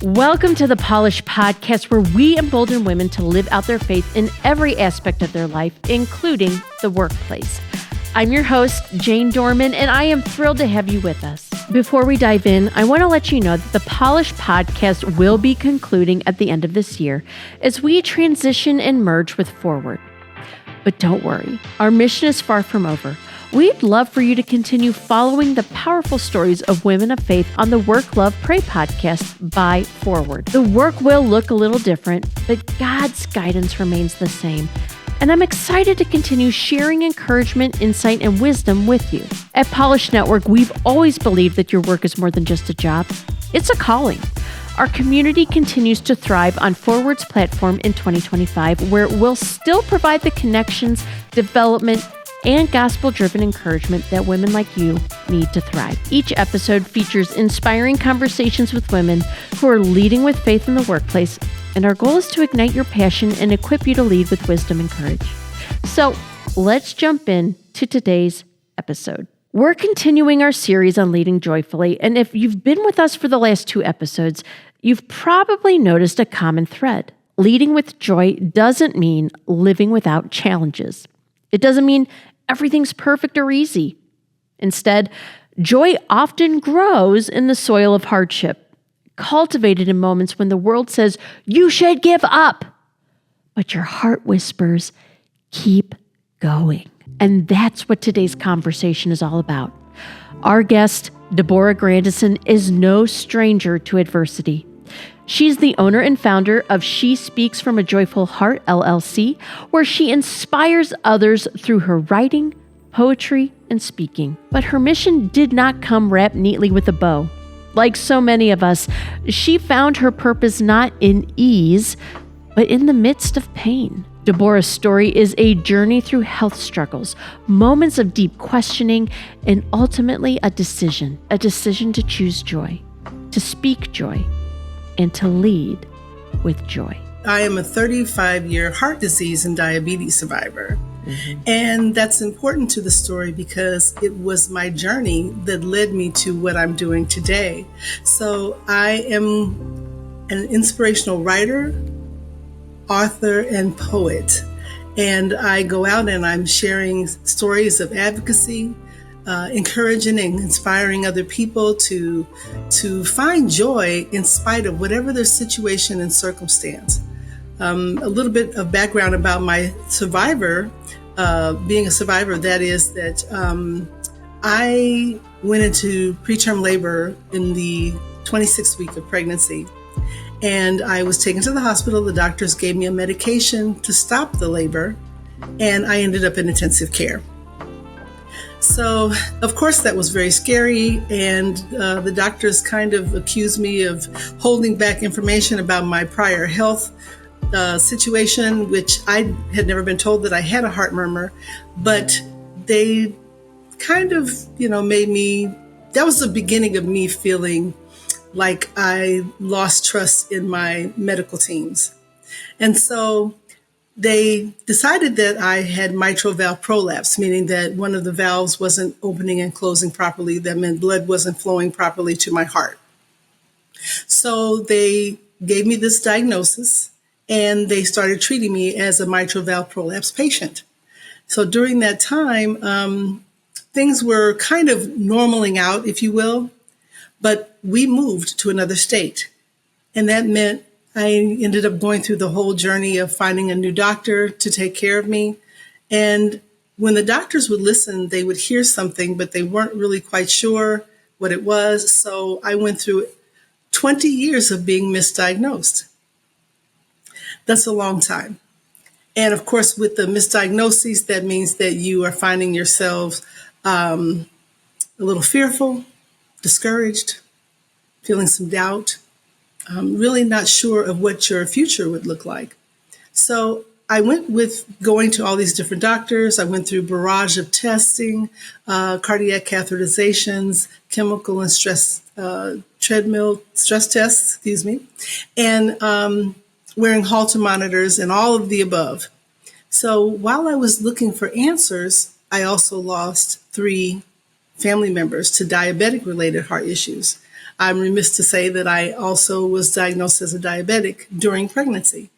Welcome to the Polish Podcast, where we embolden women to live out their faith in every aspect of their life, including the workplace. I'm your host, Jane Doerman, and I am thrilled to have you with us. Before we dive in, I want to let you know that the Polish Podcast will be concluding at the end of this year as we transition and merge with Forward. But don't worry, our mission is far from over. We'd love for you to continue following the powerful stories of women of faith on the Work, Love, Pray podcast by Forward. The work will look a little different, but God's guidance remains the same. And I'm excited to continue sharing encouragement, insight, and wisdom with you. At Polish Network, we've always believed that your work is more than just a job. It's a calling. Our community continues to thrive on Forward's platform in 2025, where it will still provide the connections, development, and gospel-driven encouragement that women like you need to thrive. Each episode features inspiring conversations with women who are leading with faith in the workplace, and our goal is to ignite your passion and equip you to lead with wisdom and courage. So let's jump in to today's episode. We're continuing our series on leading joyfully, and if you've been with us for the last 2 episodes, you've probably noticed a common thread. Leading with joy doesn't mean living without challenges. It doesn't mean everything's perfect or easy. Instead, joy often grows in the soil of hardship, cultivated in moments when the world says, you should give up. But your heart whispers, keep going. And that's what today's conversation is all about. Our guest, Debora Grandison, is no stranger to adversity. She's the owner and founder of She Speaks from a Joyful Heart, LLC, where she inspires others through her writing, poetry, and speaking. But her mission did not come wrapped neatly with a bow. Like so many of us, she found her purpose not in ease, but in the midst of pain. Debora's story is a journey through health struggles, moments of deep questioning, and ultimately a decision to choose joy, to speak joy, and to lead with joy. I am a 35-year heart disease and diabetes survivor. And that's important to the story because it was my journey that led me to what I'm doing today. So I am an inspirational writer, author, and poet. And I go out and I'm sharing stories of advocacy, encouraging and inspiring other people to find joy in spite of whatever their situation and circumstance. A little bit of background about my survivor, being a survivor, that is that I went into preterm labor in the 26th week of pregnancy. And I was taken to the hospital. The doctors gave me a medication to stop the labor, and I ended up in intensive care. So, of course, that was very scary, and the doctors kind of accused me of holding back information about my prior health situation, which I had never been told that I had a heart murmur, but they kind of, made me, that was the beginning of me feeling like I lost trust in my medical teams. And so they decided that I had mitral valve prolapse, meaning that one of the valves wasn't opening and closing properly. That meant blood wasn't flowing properly to my heart. So they gave me this diagnosis and they started treating me as a mitral valve prolapse patient. So during that time, things were kind of normaling out, if you will, but we moved to another state. And that meant I ended up going through the whole journey of finding a new doctor to take care of me. And when the doctors would listen, they would hear something, but they weren't really quite sure what it was. So I went through 20 years of being misdiagnosed. That's a long time. And of course, with the misdiagnoses, that means that you are finding yourself a little fearful, discouraged, feeling some doubt, really not sure of what your future would look like. So I went with going to all these different doctors. I went through a barrage of testing, cardiac catheterizations, chemical and treadmill stress tests, and wearing Holter monitors and all of the above. So while I was looking for answers, I also lost 3 family members to diabetic-related heart issues. I'm remiss to say that I also was diagnosed as a diabetic during pregnancy.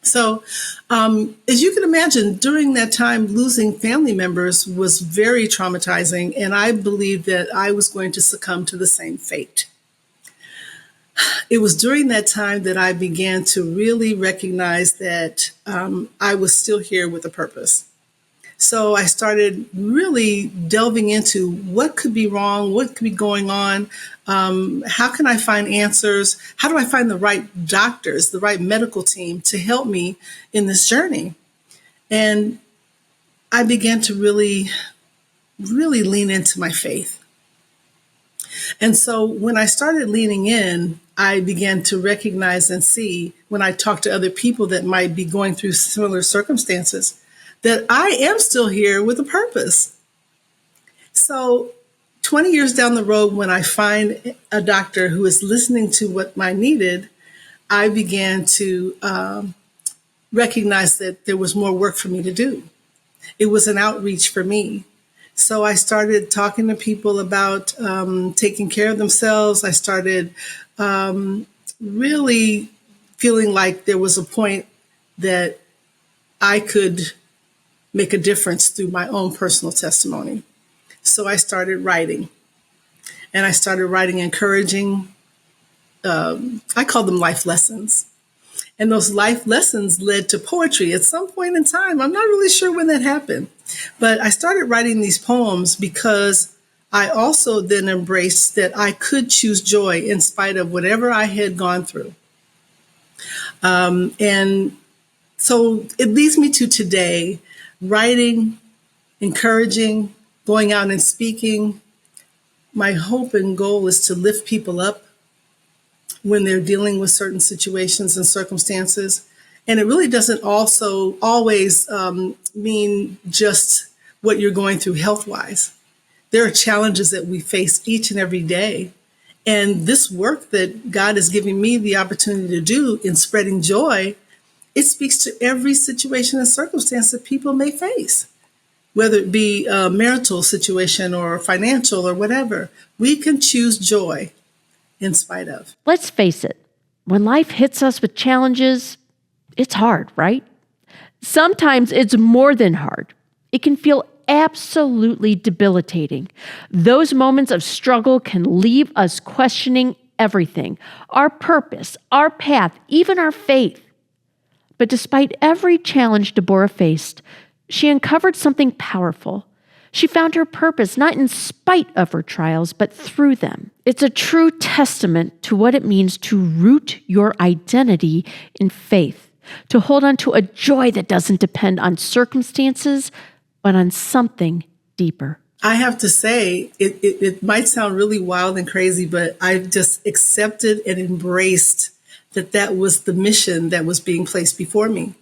So, as you can imagine, during that time, losing family members was very traumatizing, and I believed that I was going to succumb to the same fate. It was during that time that I began to really recognize that I was still here with a purpose. So I started really delving into what could be wrong, what could be going on, how can I find answers, how do I find the right doctors, the right medical team to help me in this journey. And I began to really lean into my faith. And so when I started leaning in, I began to recognize and see when I talked to other people that might be going through similar circumstances that I am still here with a purpose. So 20 years down the road, when I find a doctor who is listening to what I needed, I began to recognize that there was more work for me to do. It was an outreach for me. So I started talking to people about taking care of themselves. I started really feeling like there was a point that I could make a difference through my own personal testimony. So I started writing, and I started writing encouraging, I call them life lessons. And those life lessons led to poetry at some point in time. I'm not really sure when that happened, but I started writing these poems because I also then embraced that I could choose joy in spite of whatever I had gone through. And so it leads me to today, writing, encouraging, going out and speaking. My hope and goal is to lift people up when they're dealing with certain situations and circumstances. And it really doesn't also always mean just what you're going through health-wise. There are challenges that we face each and every day. And this work that God is giving me the opportunity to do in spreading joy, it speaks to every situation and circumstance that people may face, whether it be a marital situation or financial or whatever. We can choose joy in spite of. Let's face it, when life hits us with challenges, it's hard, right? Sometimes it's more than hard. It can feel absolutely debilitating. Those moments of struggle can leave us questioning everything, our purpose, our path, even our faith. But despite every challenge Debora faced, she uncovered something powerful. She found her purpose not in spite of her trials, but through them. It's a true testament to what it means to root your identity in faith, to hold on to a joy that doesn't depend on circumstances, but on something deeper. I have to say, it might sound really wild and crazy, but I just accepted and embraced that was the mission that was being placed before me.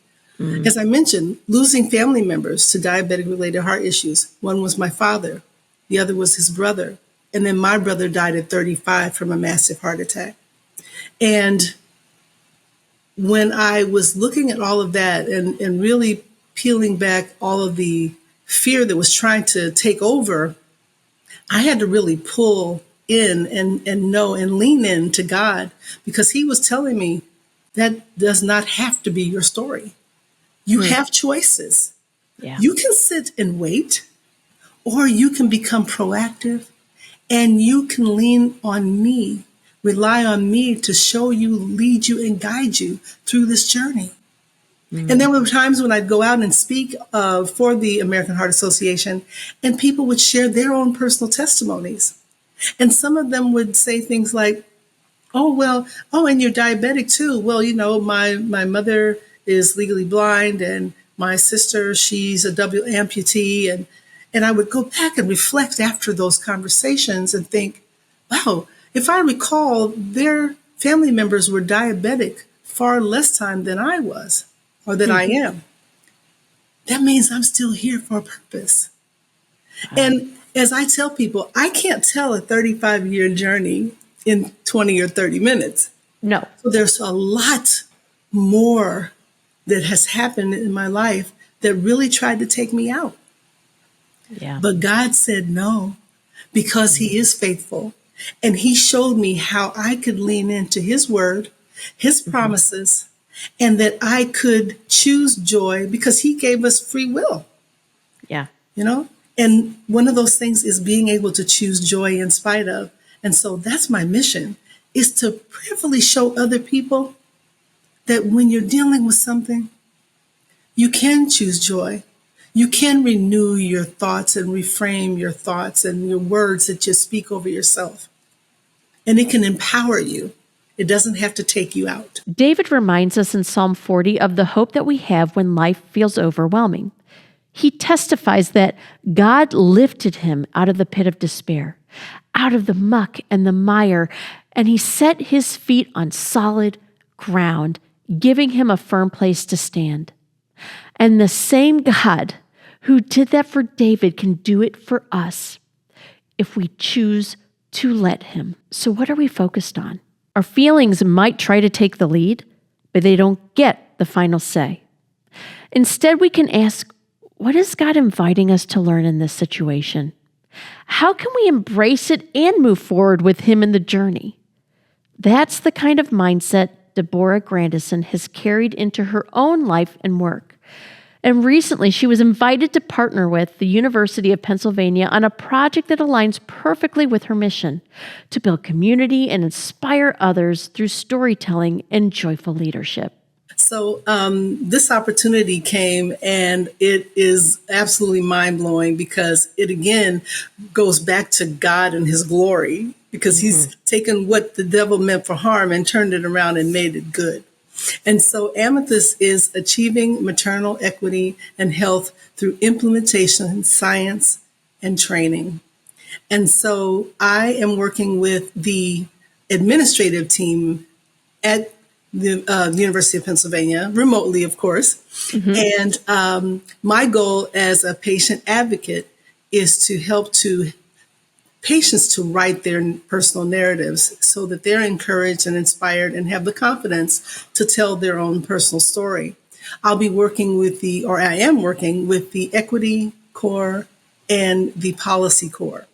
As I mentioned, losing family members to diabetic-related heart issues. One was my father. The other was his brother. And then my brother died at 35 from a massive heart attack. And when I was looking at all of that and really peeling back all of the fear that was trying to take over, I had to really pull in and know and lean in to God, because he was telling me that does not have to be your story. You have choices. Yeah. You can sit and wait, or you can become proactive, and you can lean on me, rely on me to show you, lead you, and guide you through this journey. And there were times when I'd go out and speak for the American Heart Association, and people would share their own personal testimonies. And some of them would say things like, and you're diabetic too. Well, my mother is legally blind, and my sister, she's a double amputee. And I would go back and reflect after those conversations and think, wow, if I recall, their family members were diabetic far less time than I was, or that I am. That means I'm still here for a purpose. And as I tell people, I can't tell a 35-year journey in 20 or 30 minutes. No. So there's a lot more that has happened in my life that really tried to take me out. Yeah. But God said no, because he is faithful. And he showed me how I could lean into his word, his promises, and that I could choose joy because he gave us free will. Yeah. You know? And one of those things is being able to choose joy in spite of. And so that's my mission, is to prayerfully show other people that when you're dealing with something, you can choose joy. You can renew your thoughts and reframe your thoughts and your words that you speak over yourself. And it can empower you. It doesn't have to take you out. David reminds us in Psalm 40 of the hope that we have when life feels overwhelming. He testifies that God lifted him out of the pit of despair, out of the muck and the mire, and he set his feet on solid ground, giving him a firm place to stand. And the same God who did that for David can do it for us if we choose to let him. So what are we focused on? Our feelings might try to take the lead, but they don't get the final say. Instead, we can ask, what is God inviting us to learn in this situation? How can we embrace it and move forward with him in the journey? That's the kind of mindset Debora Grandison has carried into her own life and work. And recently, she was invited to partner with the University of Pennsylvania on a project that aligns perfectly with her mission to build community and inspire others through storytelling and joyful leadership. So this opportunity came, and it is absolutely mind-blowing because it, again, goes back to God and his glory, because he's taken what the devil meant for harm and turned it around and made it good. And so Amidst is achieving maternal equity and health through implementation, science, and training. And so I am working with the administrative team at the University of Pennsylvania, remotely, of course. And my goal as a patient advocate is to help patients to write their personal narratives so that they're encouraged and inspired and have the confidence to tell their own personal story. I am working with the Equity Core and the Policy Core.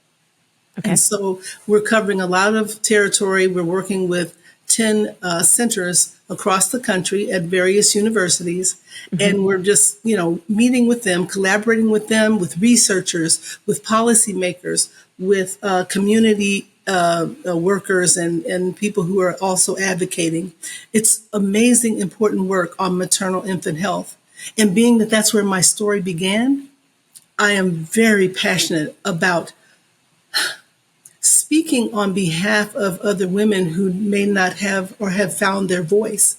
Okay. And so we're covering a lot of territory. We're working with 10 centers across the country at various universities. And we're just, meeting with them, collaborating with them, with researchers, with policymakers, with community workers and people who are also advocating. It's amazing, important work on maternal infant health. And being that that's where my story began, I am very passionate about speaking on behalf of other women who may not have or have found their voice.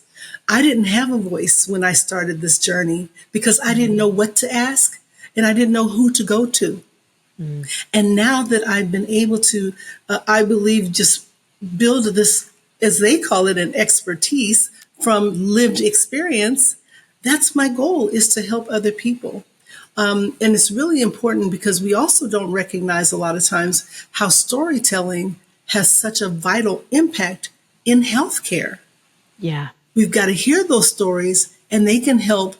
I didn't have a voice when I started this journey because I didn't know what to ask and I didn't know who to go to. And now that I've been able to, I believe, just build this, as they call it, an expertise from lived experience, that's my goal, is to help other people. And it's really important because we also don't recognize a lot of times how storytelling has such a vital impact in healthcare. Yeah. We've got to hear those stories, and they can help,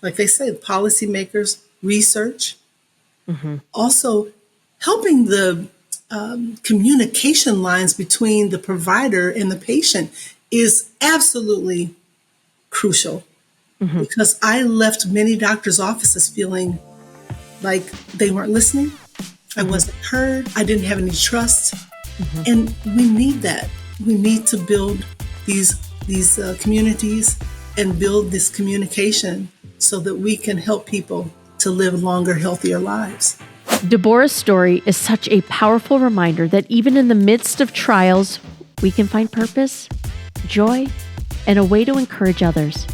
like they say, policymakers, research. Also, helping the communication lines between the provider and the patient is absolutely crucial. Because I left many doctors' offices feeling like they weren't listening. I wasn't heard. I didn't have any trust. And we need that. We need to build these communities and build this communication so that we can help people to live longer, healthier lives. Debora's story is such a powerful reminder that even in the midst of trials, we can find purpose, joy, and a way to encourage others.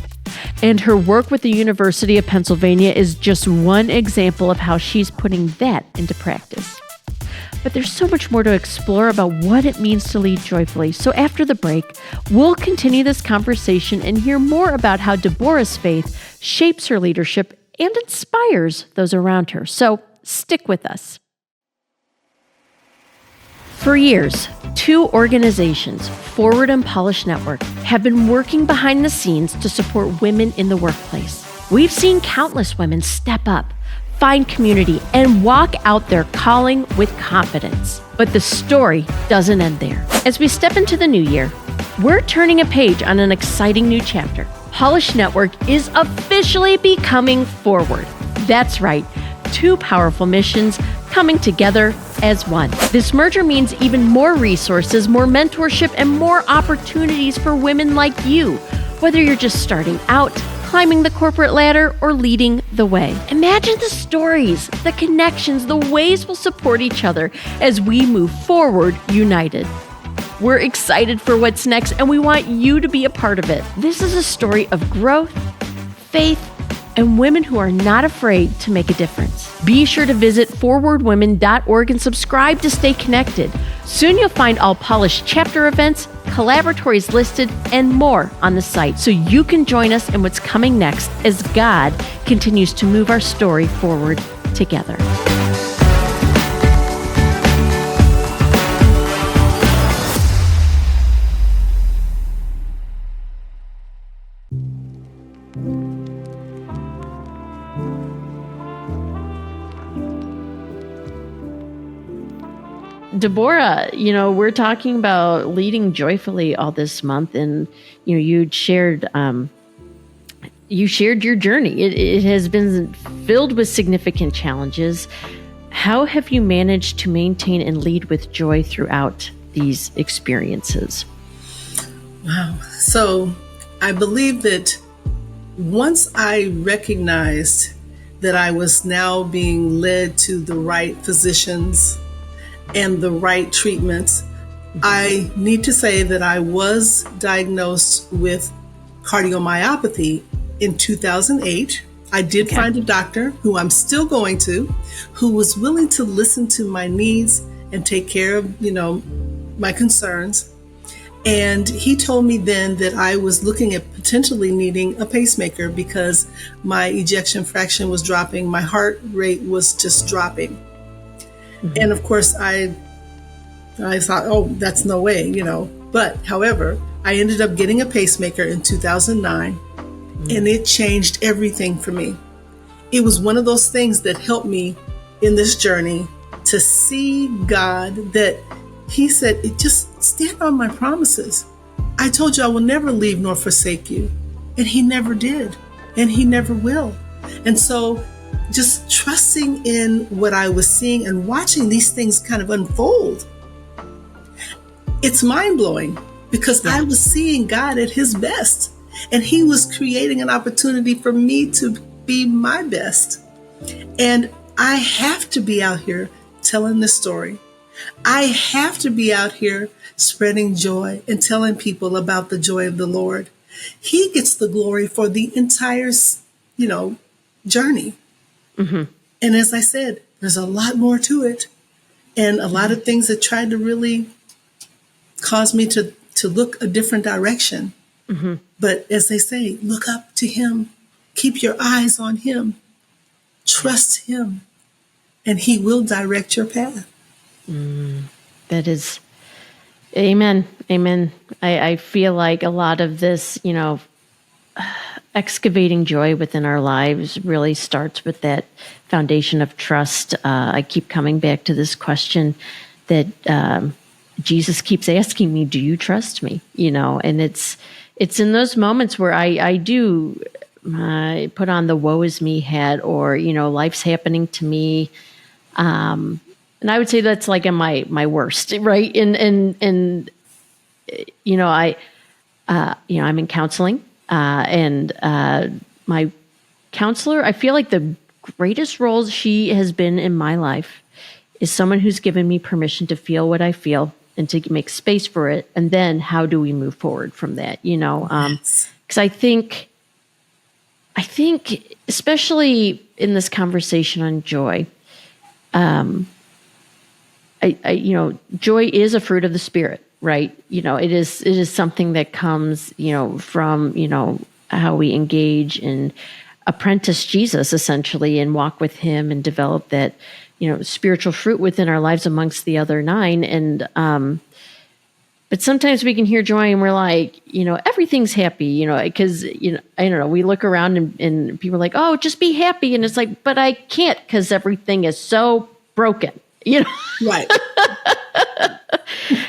And her work with the University of Pennsylvania is just one example of how she's putting that into practice. But there's so much more to explore about what it means to lead joyfully. So after the break, we'll continue this conversation and hear more about how Debora's faith shapes her leadership and inspires those around her. So stick with us. For years, two organizations, Forward and Polish Network, have been working behind the scenes to support women in the workplace. We've seen countless women step up, find community, and walk out their calling with confidence. But the story doesn't end there. As we step into the new year, we're turning a page on an exciting new chapter. Polish Network is officially becoming Forward. That's right, two powerful missions coming together as one. This merger means even more resources, more mentorship, and more opportunities for women like you, whether you're just starting out, climbing the corporate ladder, or leading the way. Imagine the stories, the connections, the ways we'll support each other as we move forward united. We're excited for what's next, and we want you to be a part of it. This is a story of growth, faith, and women who are not afraid to make a difference. Be sure to visit forwardwomen.org and subscribe to stay connected. Soon you'll find all Polish chapter events, collaboratories listed, and more on the site, so you can join us in what's coming next as God continues to move our story forward together. Debora, we're talking about leading joyfully all this month, and you shared your journey. It has been filled with significant challenges. How have you managed to maintain and lead with joy throughout these experiences? Wow. So I believe that once I recognized that I was now being led to the right physicians and the right treatments, I need to say that I was diagnosed with cardiomyopathy in 2008. I did find a doctor who I'm still going to, who was willing to listen to my needs and take care of, my concerns. And he told me then that I was looking at potentially needing a pacemaker because my ejection fraction was dropping. My heart rate was just dropping. Mm-hmm. And of course, I thought, oh, that's no way, But however, I ended up getting a pacemaker in 2009, and it changed everything for me. It was one of those things that helped me in this journey to see God, that he said, just stand on my promises. I told you I will never leave nor forsake you. And he never did. And he never will. And so just trusting in what I was seeing and watching these things kind of unfold, it's mind-blowing because I was seeing God at his best. And he was creating an opportunity for me to be my best. And I have to be out here telling this story. I have to be out here spreading joy and telling people about the joy of the Lord. He gets the glory for the entire, journey. Mm-hmm. And as I said, there's a lot more to it. And a lot of things that tried to really cause me to look a different direction. Mm-hmm. But as they say, look up to him. Keep your eyes on him. Trust him. And he will direct your path. That is, amen. Amen. I feel like a lot of this, excavating joy within our lives really starts with that foundation of trust. I keep coming back to this question that Jesus keeps asking me, do you trust me? And it's in those moments where I do put on the woe is me hat, or, life's happening to me. And I would say that's like in my worst, right? And I'm in counseling, and my counselor, I feel like the greatest role she has been in my life is someone who's given me permission to feel what I feel and to make space for it. And then how do we move forward from that? Because I think especially in this conversation on joy, joy is a fruit of the Spirit, right? It is something that comes, from, how we engage and apprentice Jesus essentially and walk with him and develop that, spiritual fruit within our lives amongst the other 9. And, but But sometimes we can hear joy and we're like, everything's happy, because, I don't know, we look around and people are like, oh, just be happy. And it's like, but I can't because everything is so broken. Right.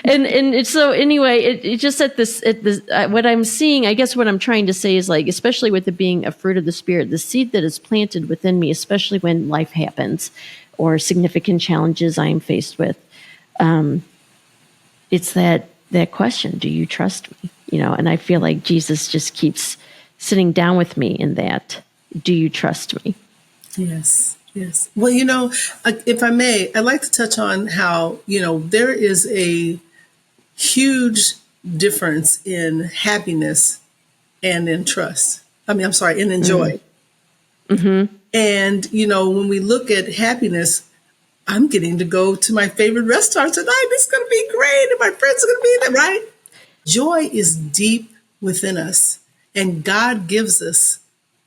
And so anyway, it just at this, what I'm seeing, I guess what I'm trying to say is like, especially with it being a fruit of the Spirit, the seed that is planted within me, especially when life happens or significant challenges I am faced with. It's that question, do you trust me? And I feel like Jesus just keeps sitting down with me in that, do you trust me? Yes. Yes. Well, if I may, I'd like to touch on how, there is a huge difference in happiness and in trust. I'm sorry, and in joy. Mm-hmm. And, when we look at happiness, I'm getting to go to my favorite restaurant tonight. It's going to be great. And my friends are going to be there, right? Joy is deep within us, and God gives us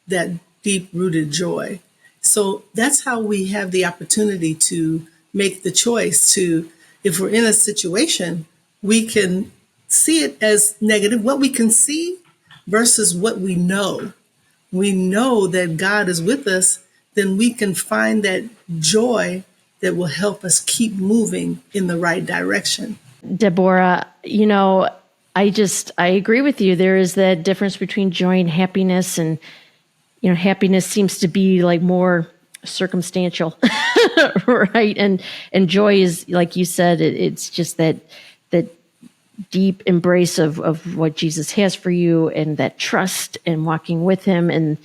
that deep-rooted joy. So that's how we have the opportunity to make the choice to, if we're in a situation, we can see it as negative, what we can see versus what we know. We know that God is with us, then we can find that joy that will help us keep moving in the right direction. Debora, I agree with you. There is that difference between joy and happiness, and happiness seems to be like more circumstantial, right? And joy is, like you said, it's just that deep embrace of what Jesus has for you, and that trust and walking with him, and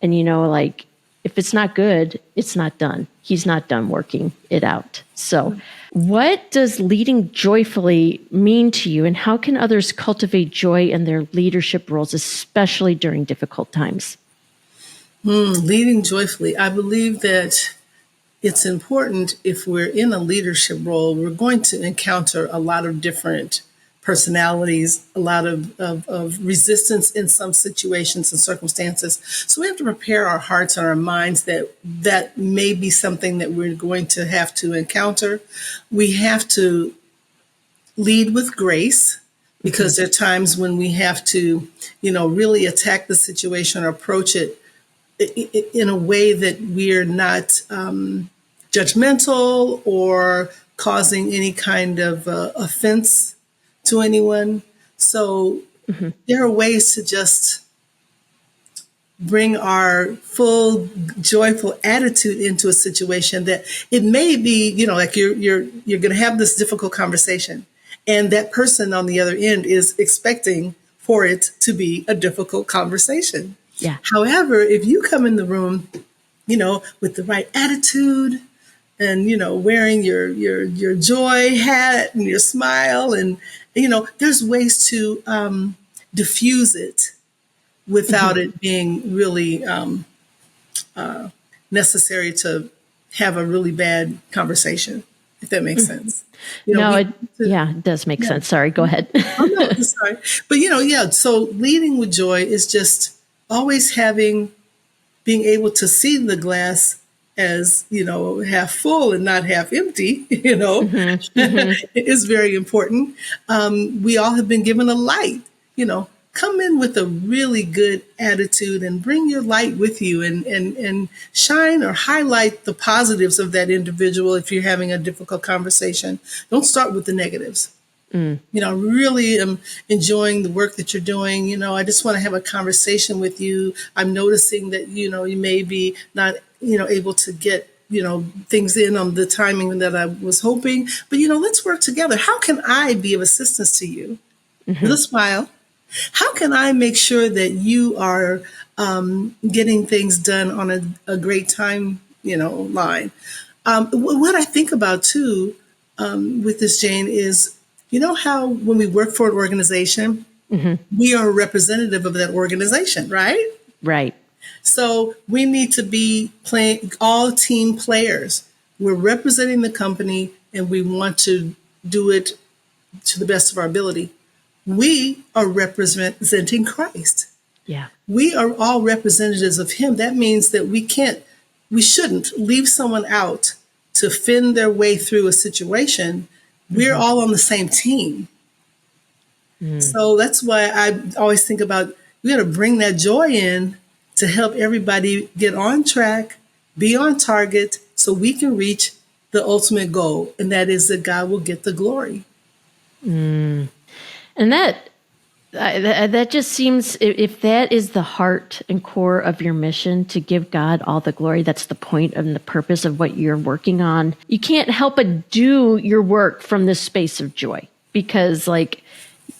like if it's not good, it's not done. He's not done working it out. So what does leading joyfully mean to you, and how can others cultivate joy in their leadership roles, especially during difficult times? Leading joyfully. I believe that it's important if we're in a leadership role, we're going to encounter a lot of different personalities, a lot of resistance in some situations and circumstances. So we have to prepare our hearts and our minds that may be something that we're going to have to encounter. We have to lead with grace, because there are times when we have to, really attack the situation or approach it in a way that we're not judgmental or causing any kind of offense to anyone. So there are ways to just bring our full joyful attitude into a situation that it may be, like you're going to have this difficult conversation, and that person on the other end is expecting for it to be a difficult conversation. Yeah. However, if you come in the room, with the right attitude and, wearing your joy hat and your smile, and, there's ways to diffuse it without it being really necessary to have a really bad conversation, if that makes sense. It does make sense. Sorry, go ahead. Oh, no, sorry. But, so leading with joy is just always being able to see the glass as, half full and not half empty, is very important. We all have been given a light, come in with a really good attitude and bring your light with you, and shine or highlight the positives of that individual. If you're having a difficult conversation, don't start with the negatives. I really am enjoying the work that you're doing. I just want to have a conversation with you. I'm noticing that, you may be not, able to get, things in on the timing that I was hoping. But, let's work together. How can I be of assistance to you? With a smile. How can I make sure that you are getting things done on a great time, line? What I think about, too, with this, Jane, is, how when we work for an organization, we are a representative of that organization, right? Right. So we need to be playing all team players. We're representing the company, and we want to do it to the best of our ability. We are representing Christ. Yeah. We are all representatives of him. That means that we shouldn't leave someone out to fend their way through a situation. We're all on the same team. So that's why I always think about we got to bring that joy in to help everybody get on track, be on target, so we can reach the ultimate goal, and that is that God will get the glory. And that just seems, if that is the heart and core of your mission, to give God all the glory, that's the point and the purpose of what you're working on. You can't help but do your work from this space of joy, because like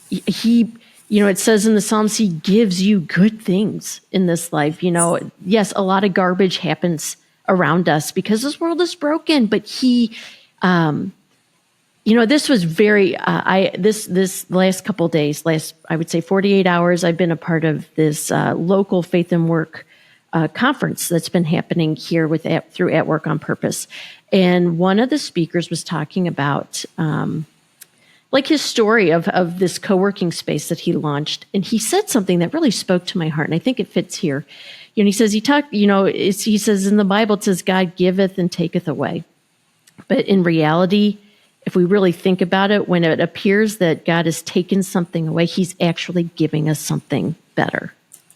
he, it says in the Psalms, he gives you good things in this life. Yes, a lot of garbage happens around us because this world is broken, but he, this was very, this last couple of days, I would say 48 hours, I've been a part of this local faith and work conference that's been happening here through At Work on Purpose. And one of the speakers was talking about like his story of this co-working space that he launched. And he said something that really spoke to my heart. And I think it fits here. He says, he says in the Bible, it says, God giveth and taketh away. But in reality, if we really think about it, when it appears that God has taken something away, he's actually giving us something better.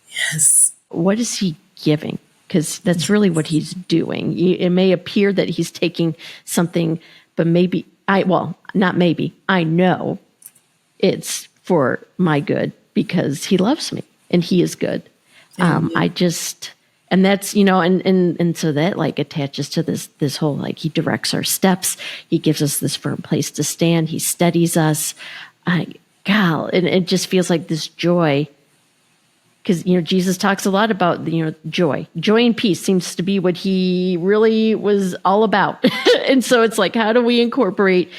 Yes. What is he giving? Because that's really what he's doing. It may appear that he's taking something, but I know it's for my good because he loves me and he is good. And that's, and so that like attaches to this whole, like he directs our steps. He gives us this firm place to stand. He steadies us. And it just feels like this joy, because, Jesus talks a lot about, joy and peace seems to be what he really was all about. And so it's like, how do we incorporate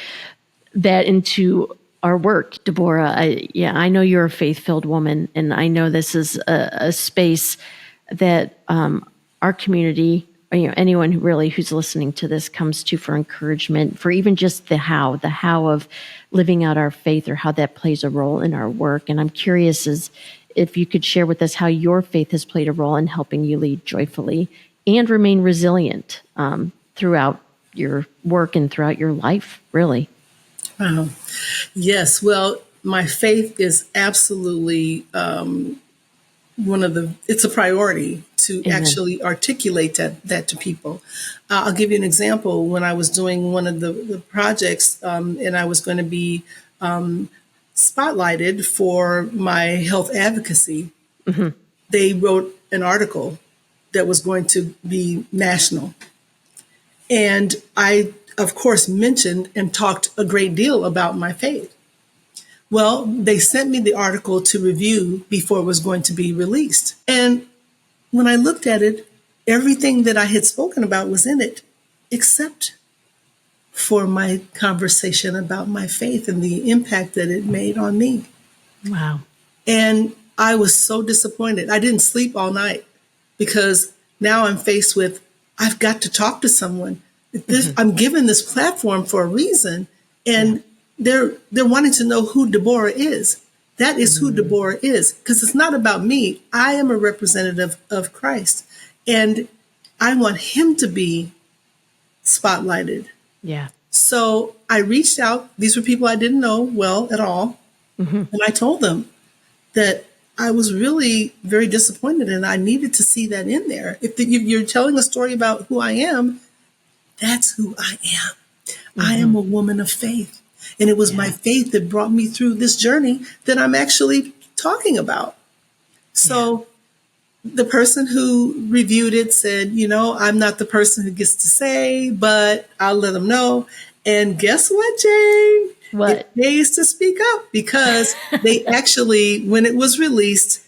that into our work? Debora, I know you're a faith-filled woman, and I know this is a space that our community, anyone who's listening to this comes to for encouragement, for even just the how of living out our faith, or how that plays a role in our work. And I'm curious if you could share with us how your faith has played a role in helping you lead joyfully and remain resilient throughout your work and throughout your life, really. Wow. Yes. Well, my faith is absolutely it's a priority to Amen. Actually articulate that to people. I'll give you an example. When I was doing one of the projects, and I was going to be spotlighted for my health advocacy, they wrote an article that was going to be national. And I, of course, mentioned and talked a great deal about my faith. Well, they sent me the article to review before it was going to be released. And when I looked at it, everything that I had spoken about was in it, except for my conversation about my faith and the impact that it made on me. Wow. And I was so disappointed. I didn't sleep all night because now I'm faced with, I've got to talk to someone. I'm given this platform for a reason, and they're wanting to know who Debora is. That is who Debora is, because it's not about me. I am a representative of Christ, and I want him to be spotlighted. Yeah. So I reached out. These were people I didn't know well at all. And I told them that I was really very disappointed and I needed to see that in there. If you're telling a story about who I am, that's who I am. I am a woman of faith. And it was my faith that brought me through this journey that I'm actually talking about. So the person who reviewed it said, I'm not the person who gets to say, but I'll let them know. And guess what, Jane? What? It pays to speak up, because they actually, when it was released,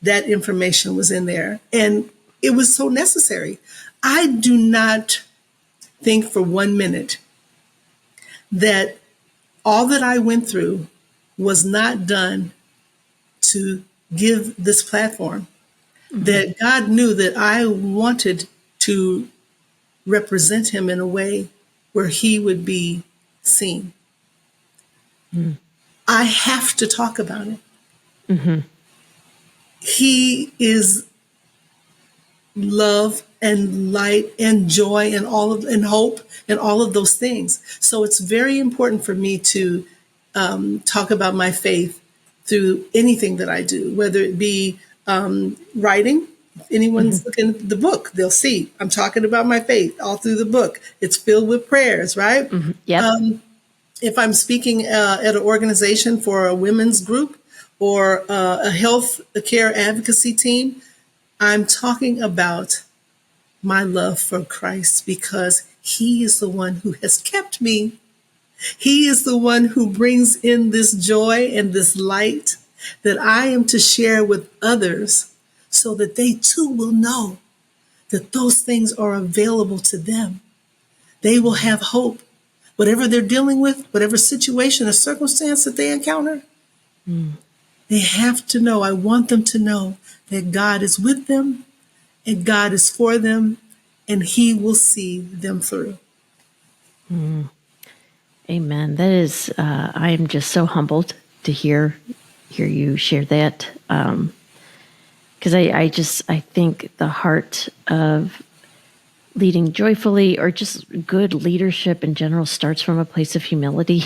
that information was in there. And it was so necessary. I do not think for 1 minute that all that I went through was not done to give this platform. That God knew that I wanted to represent him in a way where he would be seen. I have to talk about it. He is love and light and joy and hope and all of those things. So it's very important for me to talk about my faith through anything that I do, whether it be writing. If anyone's looking at the book, they'll see I'm talking about my faith all through the book. It's filled with prayers, right? Yep. If I'm speaking at an organization for a women's group or a health care advocacy team, I'm talking about my love for Christ because he is the one who has kept me. He is the one who brings in this joy and this light that I am to share with others so that they too will know that those things are available to them. They will have hope. Whatever they're dealing with, whatever situation or circumstance that they encounter, they have to know, I want them to know that God is with them and God is for them and he will see them through. Amen. That is, I am just so humbled to hear you share that. Because I think the heart of leading joyfully or just good leadership in general starts from a place of humility.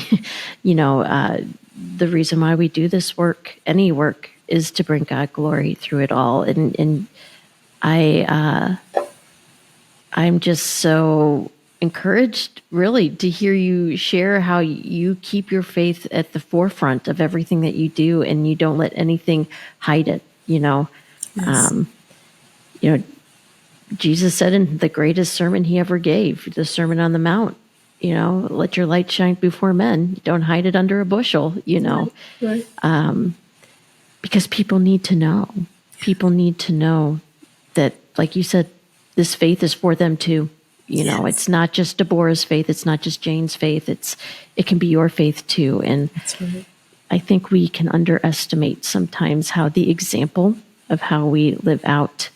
The reason why we do this work, any work, is to bring God glory through it all. And I'm just so encouraged, really, to hear you share how you keep your faith at the forefront of everything that you do, and you don't let anything hide it. Yes. Jesus said in the greatest sermon he ever gave, the Sermon on the Mount, let your light shine before men. Don't hide it under a bushel, Right. Because people need to know. People need to know that, like you said, this faith is for them too. It's not just Debora's faith. It's not just Jane's faith. It can be your faith too. And That's right. I think we can underestimate sometimes how the example of how we live out,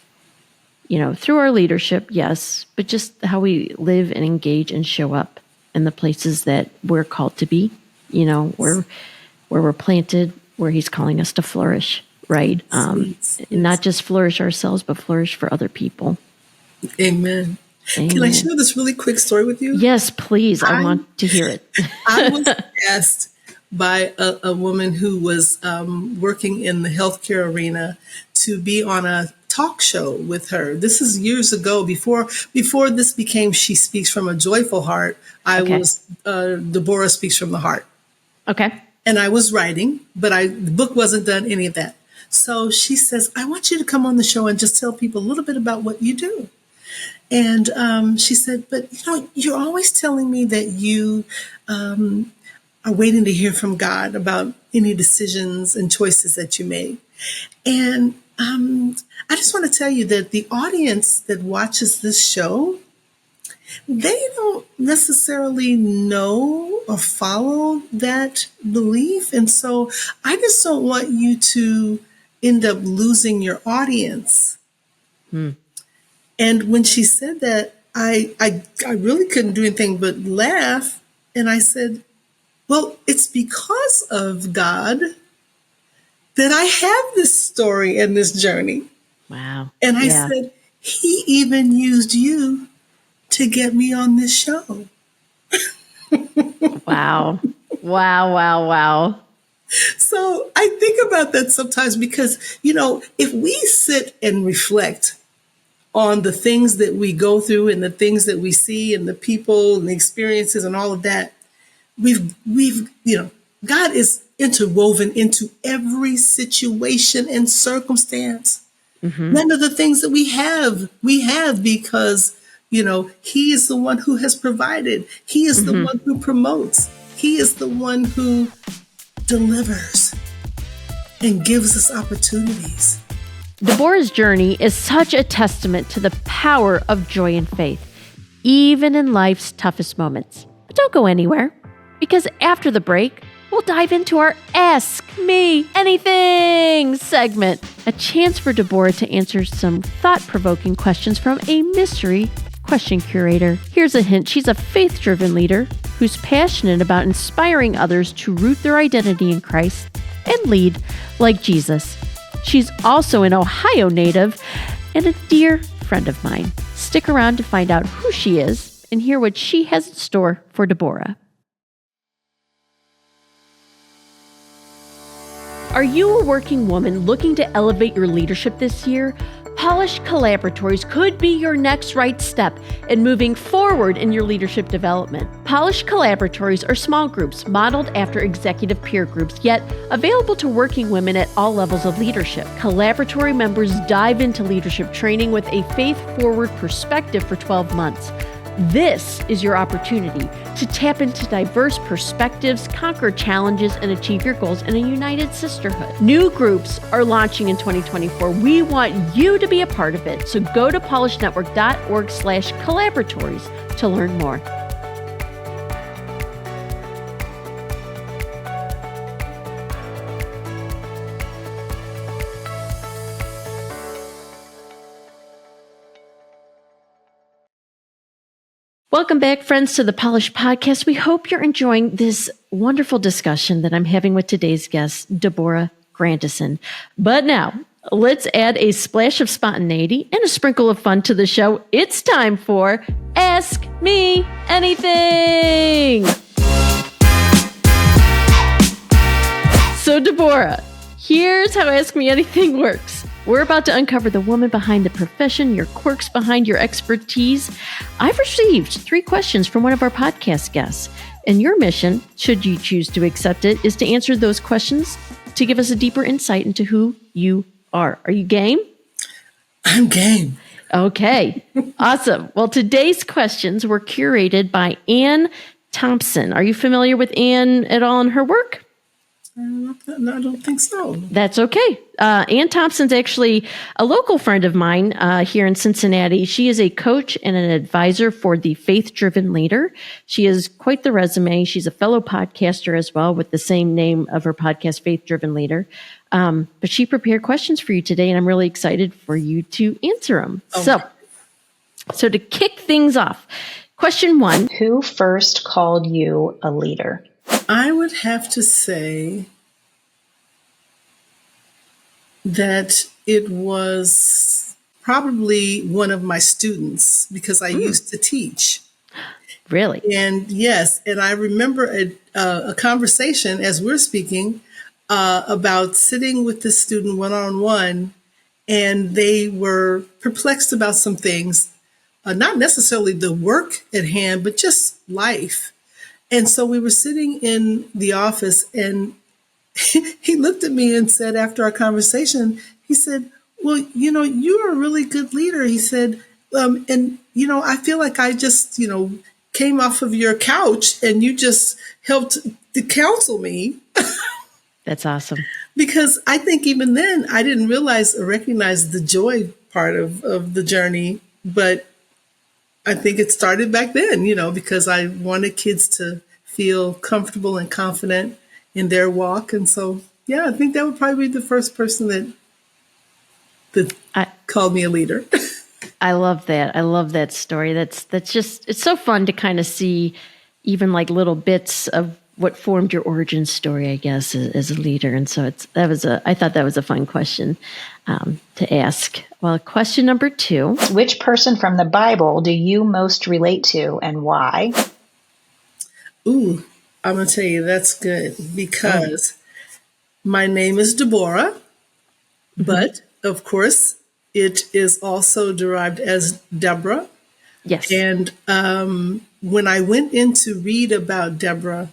through our leadership, yes, but just how we live and engage and show up in the places that we're called to be, where we're planted, where he's calling us to flourish, right? Not just flourish ourselves, but flourish for other people. Amen. Amen. Can I share this really quick story with you? Yes, please. I want to hear it. I was asked by a woman who was working in the healthcare arena to be on a talk show with her. This is years ago, before this became She Speaks from a Joyful Heart. I was Debora Speaks from the Heart. Okay. And I was writing, but the book wasn't done, any of that. So she says, I want you to come on the show and just tell people a little bit about what you do. And she said, but you're always telling me that you are waiting to hear from God about any decisions and choices that you make. And I just want to tell you that the audience that watches this show, they don't necessarily know or follow that belief. And so I just don't want you to end up losing your audience. And when she said that, I really couldn't do anything but laugh. And I said, well, it's because of God that I have this story and this journey. Wow. And I said, he even used you to get me on this show. Wow. Wow. So I think about that sometimes because, if we sit and reflect on the things that we go through and the things that we see and the people and the experiences and all of that, we've God is interwoven into every situation and circumstance. None of the things that we have because, he is the one who has provided. He is the one who promotes. He is the one who delivers and gives us opportunities. Debora's journey is such a testament to the power of joy and faith, even in life's toughest moments. But don't go anywhere, because after the break, we'll dive into our Ask Me Anything segment, a chance for Debora to answer some thought-provoking questions from a mystery question curator. Here's a hint. She's a faith-driven leader who's passionate about inspiring others to root their identity in Christ and lead like Jesus. She's also an Ohio native and a dear friend of mine. Stick around to find out who she is and hear what she has in store for Debora. Are you a working woman looking to elevate your leadership this year? Polished Collaboratories could be your next right step in moving forward in your leadership development. Polished Collaboratories are small groups modeled after executive peer groups, yet available to working women at all levels of leadership. Collaboratory members dive into leadership training with a faith-forward perspective for 12 months. This is your opportunity to tap into diverse perspectives, conquer challenges, and achieve your goals in a united sisterhood. New groups are launching in 2024. We want you to be a part of it. So go to polishednetwork.org/collaboratories to learn more. Welcome back, friends, to the Polished Podcast. We hope you're enjoying this wonderful discussion that I'm having with today's guest, Debora Grandison. But now, let's add a splash of spontaneity and a sprinkle of fun to the show. It's time for Ask Me Anything. So, Debora, here's how Ask Me Anything works. We're about to uncover the woman behind the profession, your quirks behind your expertise. I've received 3 questions from one of our podcast guests, and your mission, should you choose to accept it, is to answer those questions to give us a deeper insight into who you are. Are you game? I'm game. Okay, awesome. Well, today's questions were curated by Ann Thompson. Are you familiar with Ann at all in her work? No, I don't think so. That's okay. Ann Thompson's actually a local friend of mine here in Cincinnati. She is a coach and an advisor for the Faith-Driven Leader. She has quite the resume. She's a fellow podcaster as well with the same name of her podcast, Faith-Driven Leader. But she prepared questions for you today, and I'm really excited for you to answer them. Okay. So to kick things off, question 1. Who first called you a leader? I would have to say that it was probably one of my students because I used to teach. Really? And yes, and I remember a conversation as we're speaking about sitting with this student one-on-one, and they were perplexed about some things, not necessarily the work at hand, but just life. And so we were sitting in the office, and he looked at me and said, after our conversation, he said, well, you're a really good leader. He said, I feel like I just, came off of your couch and you just helped to counsel me. That's awesome. Because I think even then I didn't recognize the joy part of the journey, but I think it started back then, because I wanted kids to feel comfortable and confident in their walk. And so, yeah, I think that would probably be the first person that called me a leader. I love that. I love that story. That's just, it's so fun to kind of see even like little bits of what formed your origin story, I guess, as a leader. And so I thought that was a fun question to ask. Well, question number 2. Which person from the Bible do you most relate to and why? Ooh, I'm going to tell you that's good because my name is Debora, but of course it is also derived as Deborah. Yes. And when I went in to read about Deborah,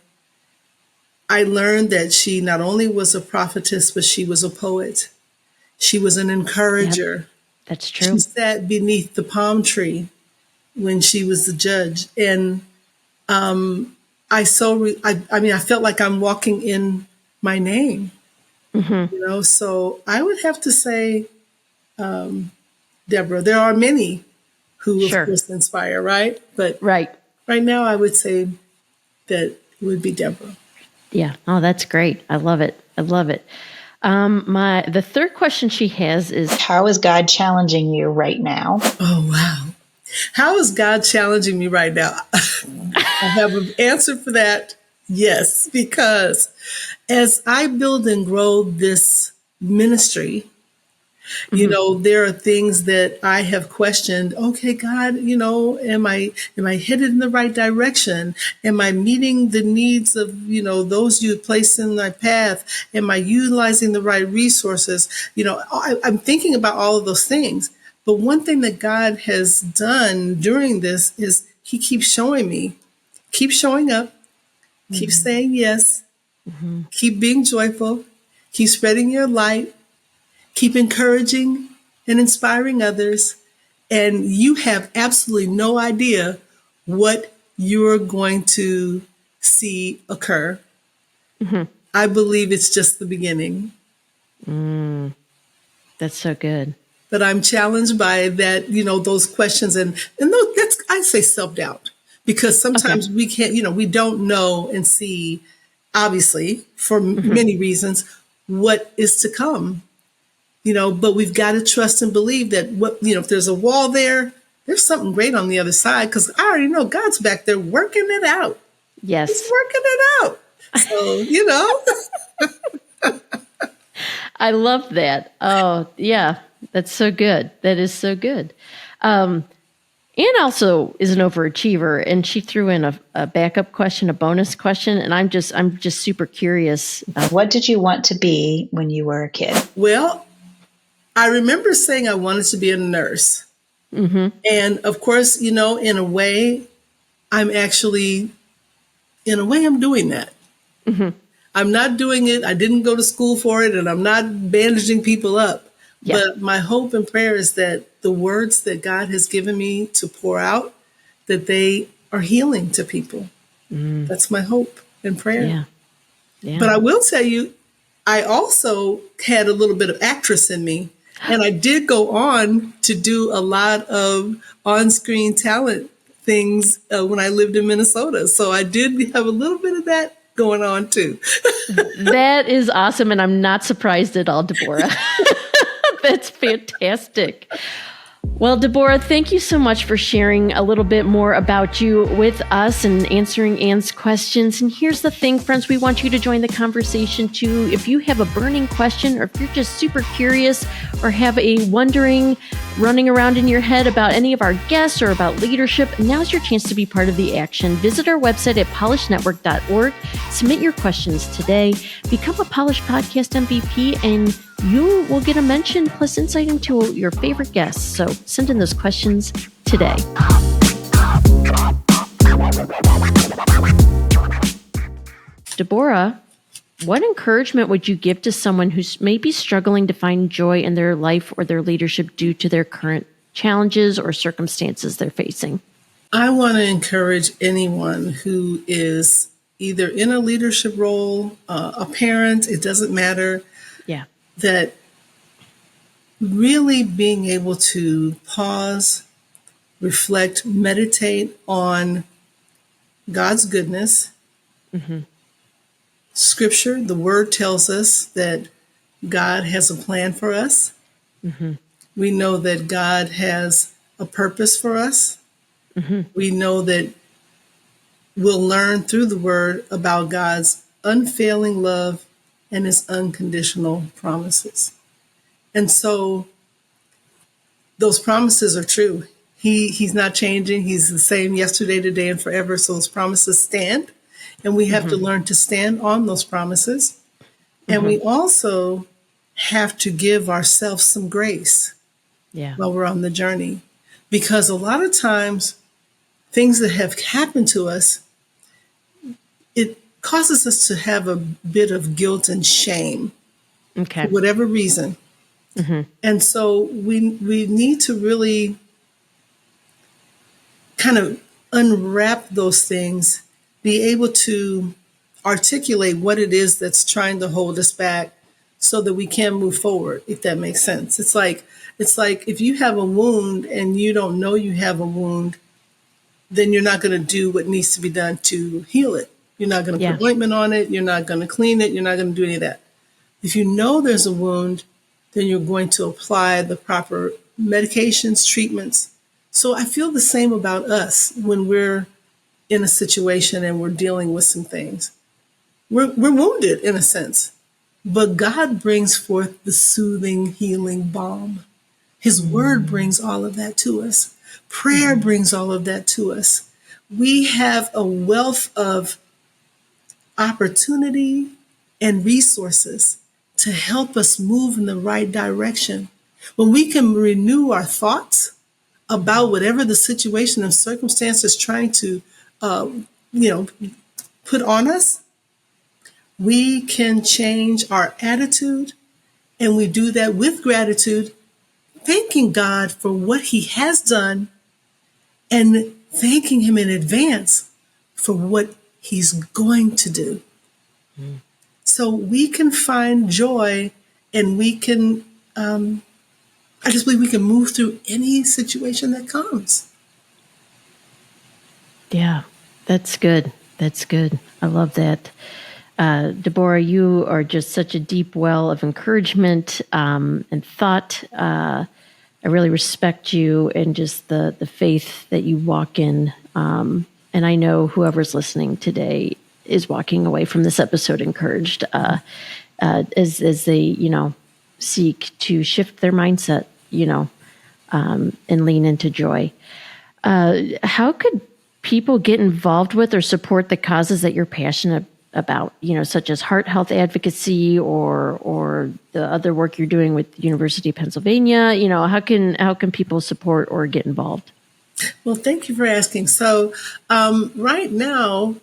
I learned that she not only was a prophetess, but she was a poet. She was an encourager. Yep, that's true. She sat beneath the palm tree when she was the judge. And I felt like I'm walking in my name, so I would have to say Deborah. There are many who, of course, inspire, right? But right now I would say that it would be Deborah. Yeah. Oh, that's great. I love it. I love it. The third question she has is, how is God challenging you right now? Oh, wow. How is God challenging me right now? I have an answer for that. Yes, because as I build and grow this ministry, There are things that I have questioned. Okay, God, am I headed in the right direction? Am I meeting the needs of, those you placed in my path? Am I utilizing the right resources? I'm thinking about all of those things. But one thing that God has done during this is he keeps showing me, keep showing up, keep saying yes, keep being joyful, keep spreading your light, keep encouraging and inspiring others. And you have absolutely no idea what you're going to see occur. I believe it's just the beginning. That's so good. But I'm challenged by that, those questions and that's, I say self-doubt, because sometimes we can't, we don't know and see, obviously, for many reasons, what is to come. But we've got to trust and believe that if there's a wall there, there's something great on the other side, because I already know God's back there working it out. Yes. He's working it out. So, I love that. Oh, yeah. That's so good. That is so good. Anne also is an overachiever, and she threw in a backup question, a bonus question, and I'm just super curious. What did you want to be when you were a kid? Well, I remember saying I wanted to be a nurse. And of course, in a way, I'm doing that. I'm not doing it. I didn't go to school for it, and I'm not bandaging people up. Yeah. But my hope and prayer is that the words that God has given me to pour out, that they are healing to people. That's my hope and prayer. Yeah. Yeah. But I will tell you, I also had a little bit of actress in me. And I did go on to do a lot of on-screen talent things when I lived in Minnesota. So I did have a little bit of that going on too. That is awesome. And I'm not surprised at all, Debora. That's fantastic. Well, Debora, thank you so much for sharing a little bit more about you with us and answering Anne's questions. And here's the thing, friends, we want you to join the conversation too. If you have a burning question, or if you're just super curious or have a wondering running around in your head about any of our guests or about leadership, now's your chance to be part of the action. Visit our website at polishednetwork.org. Submit your questions today. Become a Polish Podcast MVP, and you will get a mention plus insight into your favorite guests. So send in those questions today. Debora, what encouragement would you give to someone who's maybe struggling to find joy in their life or their leadership due to their current challenges or circumstances they're facing? I want to encourage anyone who is either in a leadership role, a parent, it doesn't matter. Yeah. That really being able to pause, reflect, meditate on God's goodness. Scripture, the word tells us that God has a plan for us. We know that God has a purpose for us. We know that we'll learn through the word about God's unfailing love and his unconditional promises. And so those promises are true. He's not changing. He's the same yesterday, today, and forever. So those promises stand, and we have to learn to stand on those promises. And we also have to give ourselves some grace while we're on the journey, because a lot of times things that have happened to us, it causes us to have a bit of guilt and shame for whatever reason. And so we need to really kind of unwrap those things, be able to articulate what it is that's trying to hold us back so that we can move forward, if that makes sense. It's like if you have a wound and you don't know you have a wound, then you're not going to do what needs to be done to heal it. You're not going to put ointment on it. You're not going to clean it. You're not going to do any of that. If you know there's a wound, then you're going to apply the proper medications, treatments. So I feel the same about us when we're in a situation and we're dealing with some things. We're wounded in a sense. but God brings forth the soothing, healing balm. His word brings all of that to us. Prayer brings all of that to us. We have a wealth of opportunity and resources to help us move in the right direction. When we can renew our thoughts about whatever the situation and circumstance is trying to, put on us, we can change our attitude, and we do that with gratitude, thanking God for what He has done and thanking Him in advance for what He's going to do. So we can find joy, and we can, I just believe we can move through any situation that comes. Yeah, that's good. That's good. I love that. Debora, you are just such a deep well of encouragement and thought. I really respect you and just the faith that you walk in. And I know whoever's listening today is walking away from this episode encouraged as they, seek to shift their mindset, and lean into joy. How could people get involved with or support the causes that you're passionate about, such as heart health advocacy or the other work you're doing with the University of Pennsylvania? How can people support or get involved? Well, thank you for asking. So right now,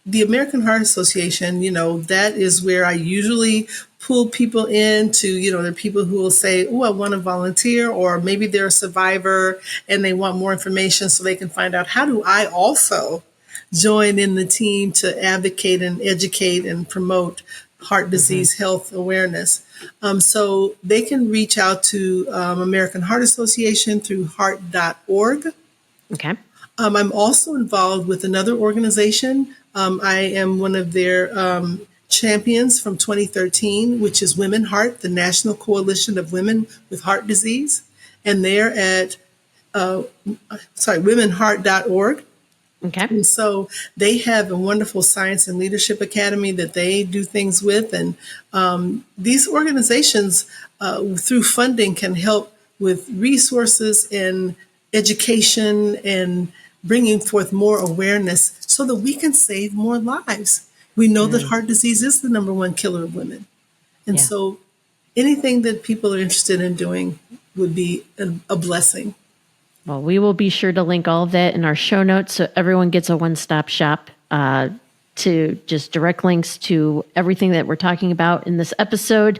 the American Heart Association, that is where I usually pull people into, there are people who will say, oh, I want to volunteer, or maybe they're a survivor and they want more information so they can find out, how do I also join in the team to advocate and educate and promote heart disease health awareness. So they can reach out to American Heart Association through heart.org. Okay. I'm also involved with another organization. I am one of their champions from 2013, which is Women Heart, the National Coalition of Women with Heart Disease. And they're at, womenheart.org. Okay. And so they have a wonderful science and leadership academy that they do things with. And these organizations, through funding, can help with resources and education and bringing forth more awareness so that we can save more lives. We know that heart disease is the number one killer of women. And so anything that people are interested in doing would be a blessing. Well, we will be sure to link all of that in our show notes so everyone gets a one-stop shop to just direct links to everything that we're talking about in this episode,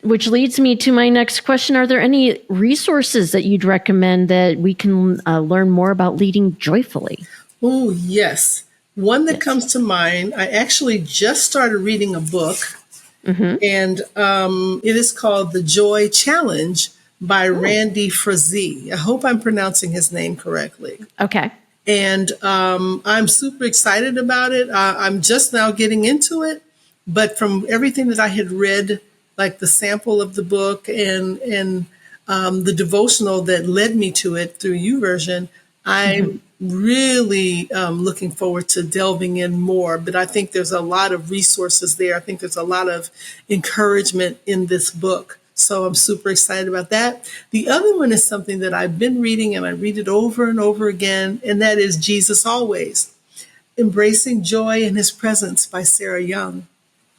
which leads me to my next question. Are there any resources that you'd recommend that we can learn more about leading joyfully? Oh, yes. One that comes to mind, I actually just started reading a book, and it is called The Joy Challenge by Randy Frazee. I hope I'm pronouncing his name correctly. Okay. And I'm super excited about it. I'm just now getting into it, but from everything that I had read, like the sample of the book and the devotional that led me to it through YouVersion, I'm really looking forward to delving in more. But I think there's a lot of resources there. I think there's a lot of encouragement in this book. So I'm super excited about that. The other one is something that I've been reading, and I read it over and over again, and that is Jesus Always, Embracing Joy in His Presence by Sarah Young.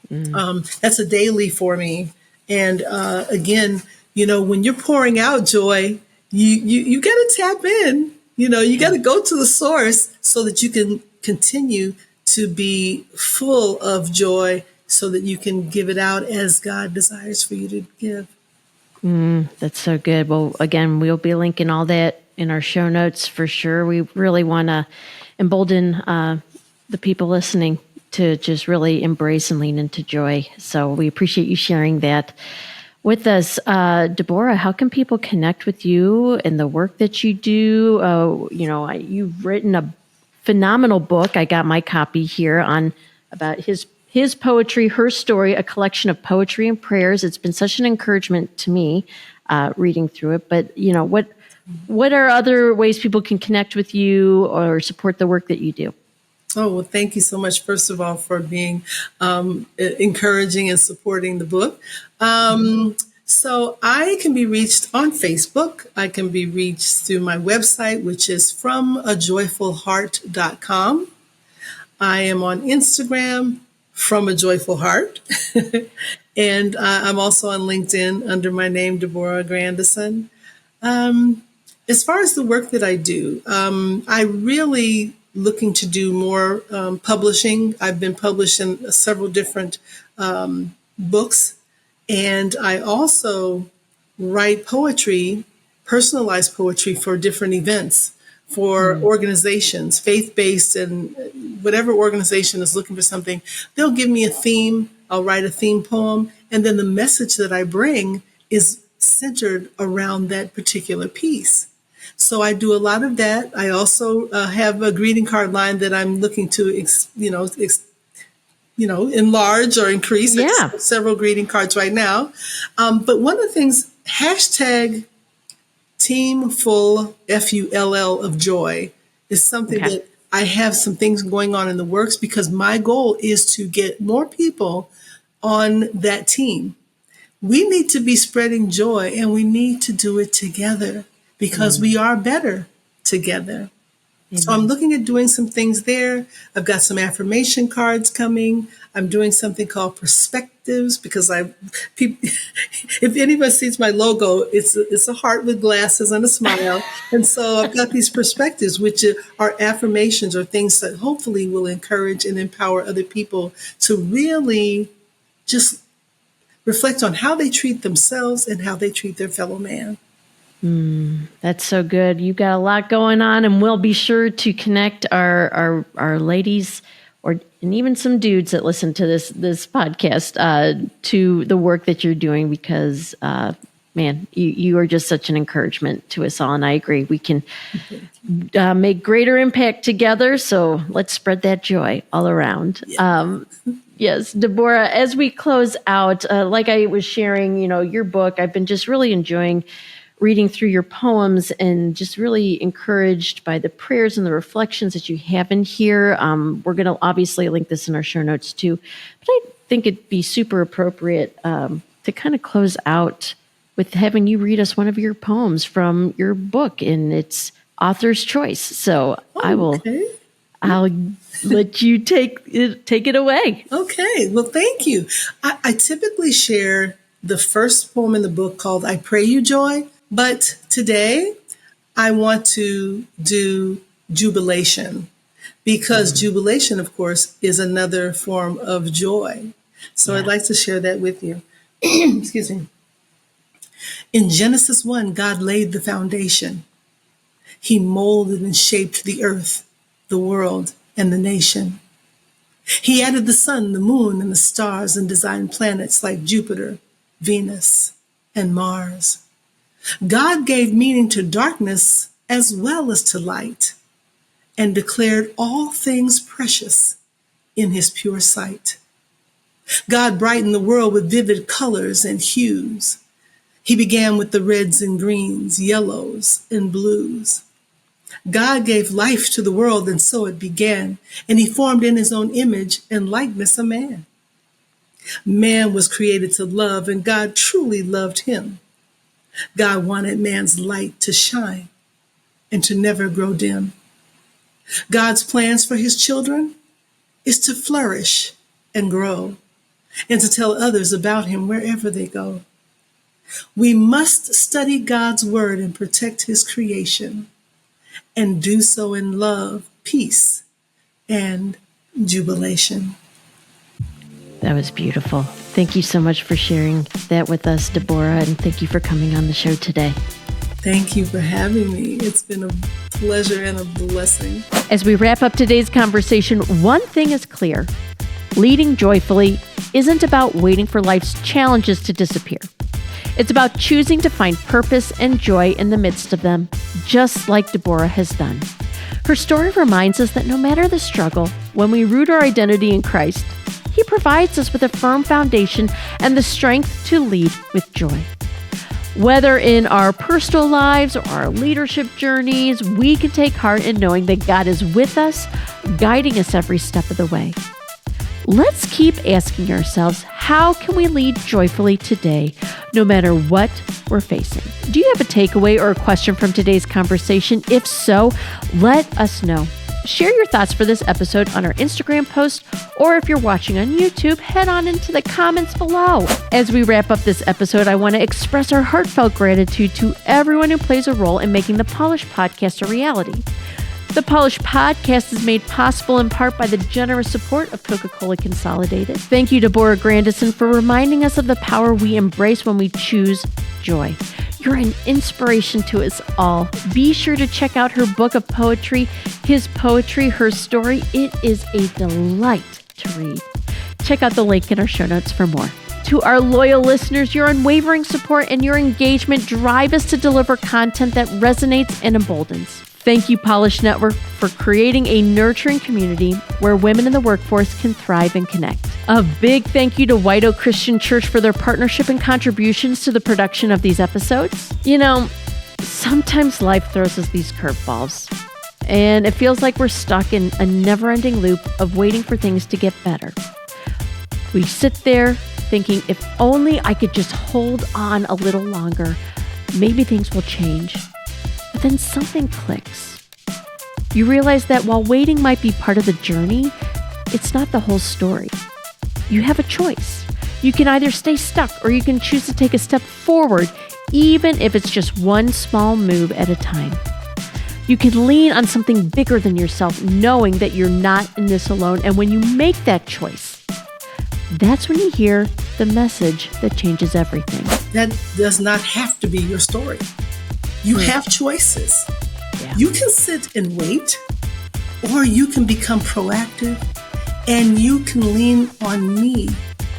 That's a daily for me. And again, when you're pouring out joy, you got to tap in. You got to go to the source so that you can continue to be full of joy, so that you can give it out as God desires for you to give. That's so good. Well, again, we'll be linking all that in our show notes for sure. We really want to embolden the people listening to just really embrace and lean into joy. So we appreciate you sharing that with us. Debora, how can people connect with you and the work that you do? You've written a phenomenal book. I got my copy here about his poetry, her story, a collection of poetry and prayers. It's been such an encouragement to me reading through it. But, what are other ways people can connect with you or support the work that you do? Oh, well, thank you so much, first of all, for being encouraging and supporting the book. So I can be reached on Facebook. I can be reached through my website, which is FromAJoyfulHeart.com. I am on Instagram, From a Joyful Heart. And I'm also on LinkedIn under my name, Debora Grandison. As far as the work that I do, I really looking to do more publishing. I've been published in several different books, and I also write poetry, personalized poetry for different events, for organizations, faith-based, and whatever organization is looking for something. They'll give me a theme. I'll write a theme poem, and then the message that I bring is centered around that particular piece. So I do a lot of that. I also have a greeting card line that I'm looking to, enlarge or increase. Yeah. I have several greeting cards right now. But one of the things, hashtag Team Full FULL of Joy is something that I have some things going on in the works, because my goal is to get more people on that team. We need to be spreading joy, and we need to do it together, because we are better together. So I'm looking at doing some things there. I've got some affirmation cards coming. I'm doing something called perspectives, because if anybody sees my logo, it's a heart with glasses and a smile. And so I've got these perspectives, which are affirmations or things that hopefully will encourage and empower other people to really just reflect on how they treat themselves and how they treat their fellow man. That's so good. You've got a lot going on, and we'll be sure to connect our ladies and even some dudes that listen to this podcast to the work that you're doing, because man, you are just such an encouragement to us all. And I agree, we can make greater impact together. So let's spread that joy all around. Yes, Debora, as we close out, like I was sharing, your book, I've been just really enjoying reading through your poems and just really encouraged by the prayers and the reflections that you have in here. We're going to obviously link this in our show notes too, but I think it'd be super appropriate to kind of close out with having you read us one of your poems from your book in its author's choice. So I'll let you take it away. Okay. Well, thank you. I typically share the first poem in the book called I Pray You Joy, but today I want to do jubilation, because jubilation, of course, is another form of joy. So I'd like to share that with you. Excuse me. In Genesis 1, God laid the foundation. He molded and shaped the earth, the world, and the nation. He added the sun, the moon, and the stars, and designed planets like Jupiter, Venus, and Mars. God gave meaning to darkness as well as to light, and declared all things precious in his pure sight. God brightened the world with vivid colors and hues. He began with the reds and greens, yellows and blues. God gave life to the world, and so it began, and he formed in his own image and likeness a man. Man was created to love, and God truly loved him. God wanted man's light to shine and to never grow dim. God's plans for his children is to flourish and grow, and to tell others about him wherever they go. We must study God's word and protect his creation, and do so in love, peace, and jubilation. That was beautiful. Thank you so much for sharing that with us, Debora, and thank you for coming on the show today. Thank you for having me. It's been a pleasure and a blessing. As we wrap up today's conversation, one thing is clear. Leading joyfully isn't about waiting for life's challenges to disappear. It's about choosing to find purpose and joy in the midst of them, just like Debora has done. Her story reminds us that no matter the struggle, when we root our identity in Christ, He provides us with a firm foundation and the strength to lead with joy. Whether in our personal lives or our leadership journeys, we can take heart in knowing that God is with us, guiding us every step of the way. Let's keep asking ourselves, how can we lead joyfully today, no matter what we're facing? Do you have a takeaway or a question from today's conversation? If so, let us know. Share your thoughts for this episode on our Instagram post, or if you're watching on YouTube, head on into the comments below. As we wrap up this episode, I want to express our heartfelt gratitude to everyone who plays a role in making the Polish Podcast a reality. The Polish Podcast is made possible in part by the generous support of Coca-Cola Consolidated. Thank you, Debora Grandison, for reminding us of the power we embrace when we choose joy. You're an inspiration to us all. Be sure to check out her book of poetry, His Poetry, Her Story. It is a delight to read. Check out the link in our show notes for more. To our loyal listeners, your unwavering support and your engagement drive us to deliver content that resonates and emboldens. Thank you, Polish Network, for creating a nurturing community where women in the workforce can thrive and connect. A big thank you to White Oak Christian Church for their partnership and contributions to the production of these episodes. You know, sometimes life throws us these curveballs, and it feels like we're stuck in a never-ending loop of waiting for things to get better. We sit there thinking, if only I could just hold on a little longer, maybe things will change. But then something clicks. You realize that while waiting might be part of the journey, it's not the whole story. You have a choice. You can either stay stuck or you can choose to take a step forward, even if it's just one small move at a time. You can lean on something bigger than yourself, knowing that you're not in this alone. And when you make that choice, that's when you hear the message that changes everything. That does not have to be your story. You have choices. Yeah. You can sit and wait, or you can become proactive, and you can lean on me,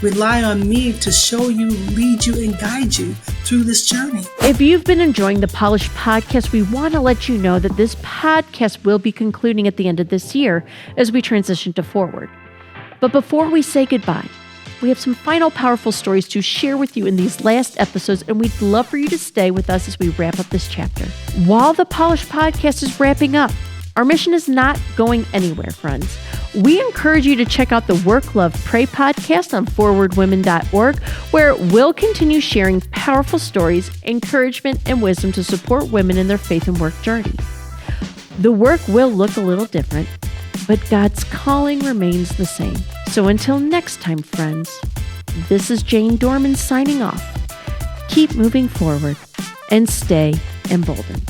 rely on me to show you, lead you, and guide you through this journey. If you've been enjoying the Polish Podcast, we want to let you know that this podcast will be concluding at the end of this year as we transition to Forward. But before we say goodbye, we have some final powerful stories to share with you in these last episodes, and we'd love for you to stay with us as we wrap up this chapter. While the Polish Podcast is wrapping up, our mission is not going anywhere, friends. We encourage you to check out the Work, Love, Pray podcast on forwardwomen.org, where we'll continue sharing powerful stories, encouragement, and wisdom to support women in their faith and work journey. The work will look a little different, but God's calling remains the same. So until next time, friends, this is Jane Doerman signing off. Keep moving forward and stay emboldened.